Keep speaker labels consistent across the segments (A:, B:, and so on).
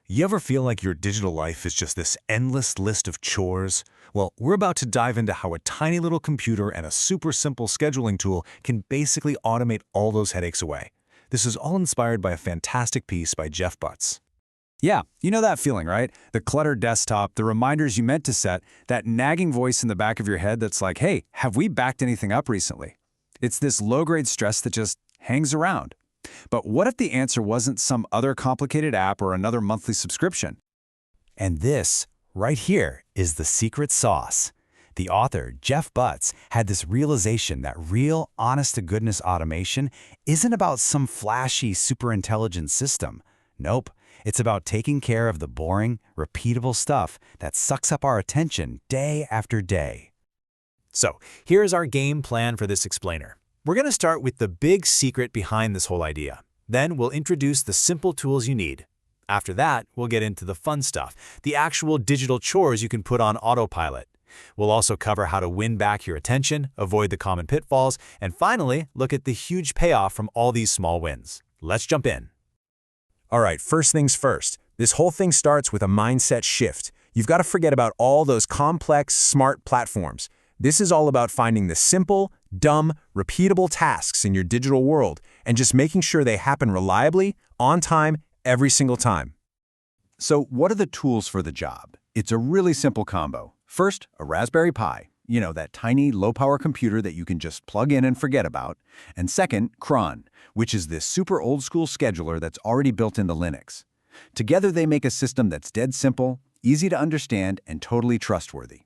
A: You ever feel like your digital life is just this endless list of chores? Well, we're about to dive into how a tiny little computer and a super simple scheduling tool can basically automate all those headaches away. This is all inspired by a fantastic piece by Jeff Butts.
B: Yeah, you know that feeling, right? The cluttered desktop, the reminders you meant to set, that nagging voice in the back of your head that's like, hey, have we backed anything up recently? It's this low-grade stress that just hangs around. But what if the answer wasn't some other complicated app or another monthly subscription?
C: And this, right here, is the secret sauce. The author, Jeff Butts, had this realization that real, honest-to-goodness automation isn't about some flashy, super-intelligent system. Nope, it's about taking care of the boring, repeatable stuff that sucks up our attention day after day.
D: So, here's our game plan for this explainer. We're going to start with the big secret behind this whole idea. Then we'll introduce the simple tools you need. After that, we'll get into the fun stuff, the actual digital chores you can put on autopilot. We'll also cover how to win back your attention, avoid the common pitfalls, and finally, look at the huge payoff from all these small wins. Let's jump in.
B: All right, first things first. This whole thing starts with a mindset shift. You've got to forget about all those complex, smart platforms. This is all about finding the simple, dumb, repeatable tasks in your digital world and just making sure they happen reliably, on time, every single time.
E: So what are the tools for the job? It's a really simple combo. First, a Raspberry Pi, that tiny low-power computer that you can just plug in and forget about. And second, Cron, which is this super old-school scheduler that's already built into Linux. Together they make a system that's dead simple, easy to understand, and totally trustworthy.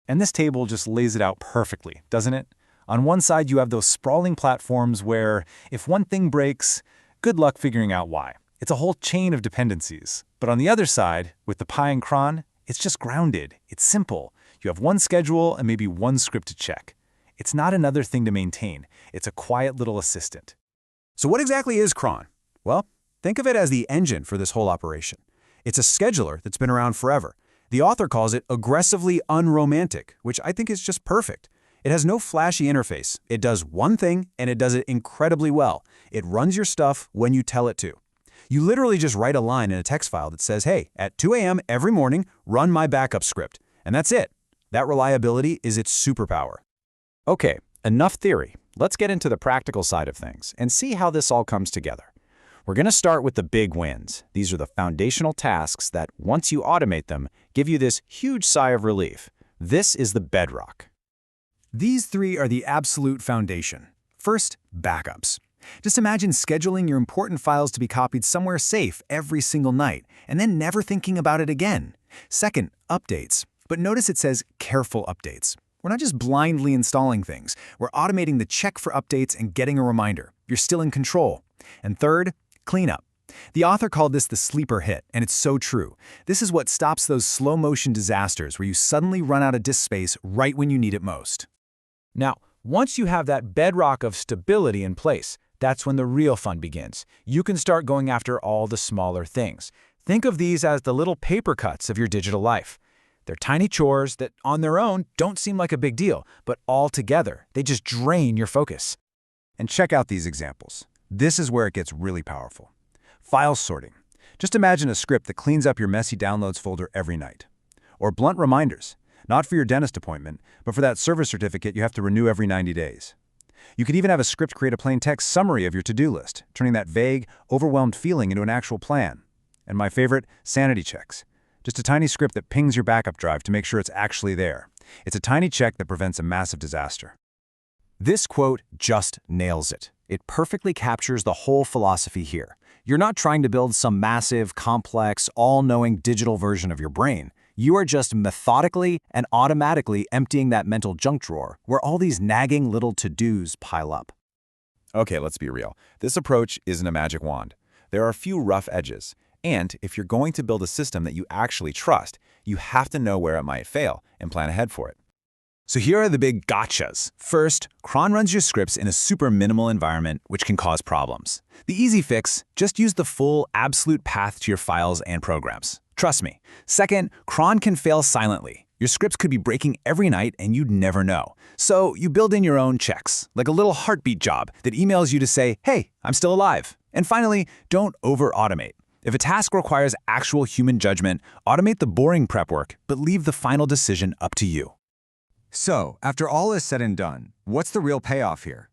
F: And this table just lays it out perfectly, doesn't it? On one side, you have those sprawling platforms where, if one thing breaks, good luck figuring out why. It's a whole chain of dependencies. But on the other side, with the Pi and Cron, it's just grounded. It's simple. You have one schedule and maybe one script to check. It's not another thing to maintain. It's a quiet little assistant.
B: So what exactly is Cron? Well, think of it as the engine for this whole operation. It's a scheduler that's been around forever. The author calls it aggressively unromantic, which I think is just perfect. It has no flashy interface. It does one thing, and it does it incredibly well. It runs your stuff when you tell it to. You literally just write a line in a text file that says, hey, at 2 a.m. every morning, run my backup script. And that's it. That reliability is its superpower.
G: Okay, enough theory. Let's get into the practical side of things and see how this all comes together. We're going to start with the big wins. These are the foundational tasks that, once you automate them, give you this huge sigh of relief. This is the bedrock.
B: These three are the absolute foundation. First, backups. Just imagine scheduling your important files to be copied somewhere safe every single night, and then never thinking about it again. Second, updates. But notice it says careful updates. We're not just blindly installing things. We're automating the check for updates and getting a reminder. You're still in control. And third, cleanup. The author called this the sleeper hit, and it's so true. This is what stops those slow-motion disasters where you suddenly run out of disk space right when you need it most.
F: Now, once you have that bedrock of stability in place, that's when the real fun begins. You can start going after all the smaller things. Think of these as the little paper cuts of your digital life. They're tiny chores that, on their own, don't seem like a big deal, but all together, they just drain your focus.
B: And check out these examples. This is where it gets really powerful. File sorting. Just imagine a script that cleans up your messy downloads folder every night. Or blunt reminders, not for your dentist appointment, but for that service certificate you have to renew every 90 days. You could even have a script create a plain text summary of your to-do list, turning that vague, overwhelmed feeling into an actual plan. And my favorite, sanity checks. Just a tiny script that pings your backup drive to make sure it's actually there. It's a tiny check that prevents a massive disaster.
G: This quote just nails it. It perfectly captures the whole philosophy here. You're not trying to build some massive, complex, all-knowing digital version of your brain. You are just methodically and automatically emptying that mental junk drawer where all these nagging little to-dos pile up.
H: Okay, let's be real. This approach isn't a magic wand. There are a few rough edges. And if you're going to build a system that you actually trust, you have to know where it might fail and plan ahead for it.
B: So here are the big gotchas. First, Cron runs your scripts in a super minimal environment, which can cause problems. The easy fix, just use the full, absolute path to your files and programs. Trust me. Second, Cron can fail silently. Your scripts could be breaking every night and you'd never know. So you build in your own checks, like a little heartbeat job that emails you to say, hey, I'm still alive. And finally, don't over-automate.
C: If a task requires actual human judgment, automate the boring prep work, but leave the final decision up to you.
B: So, after all is said and done, what's the real payoff here?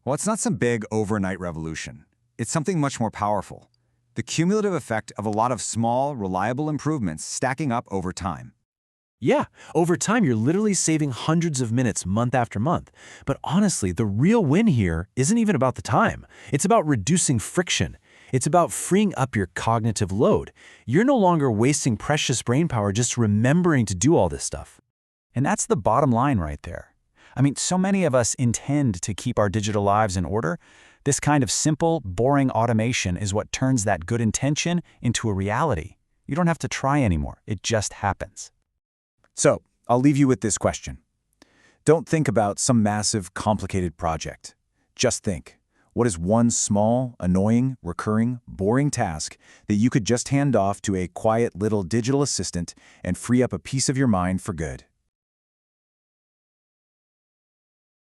B: Well, it's not some big overnight revolution. It's something much more powerful. The cumulative effect of a lot of small, reliable improvements stacking up over time.
D: Yeah, over time you're literally saving hundreds of minutes month after month. But honestly, the real win here isn't even about the time. It's about reducing friction. It's about freeing up your cognitive load. You're no longer wasting precious brain power just remembering to do all this stuff.
C: And that's the bottom line right there. I mean, so many of us intend to keep our digital lives in order. This kind of simple, boring automation is what turns that good intention into a reality. You don't have to try anymore. It just happens.
B: So, I'll leave you with this question. Don't think about some massive, complicated project. Just think, what is one small, annoying, recurring, boring task that you could just hand off to a quiet little digital assistant and free up a piece of your mind for good?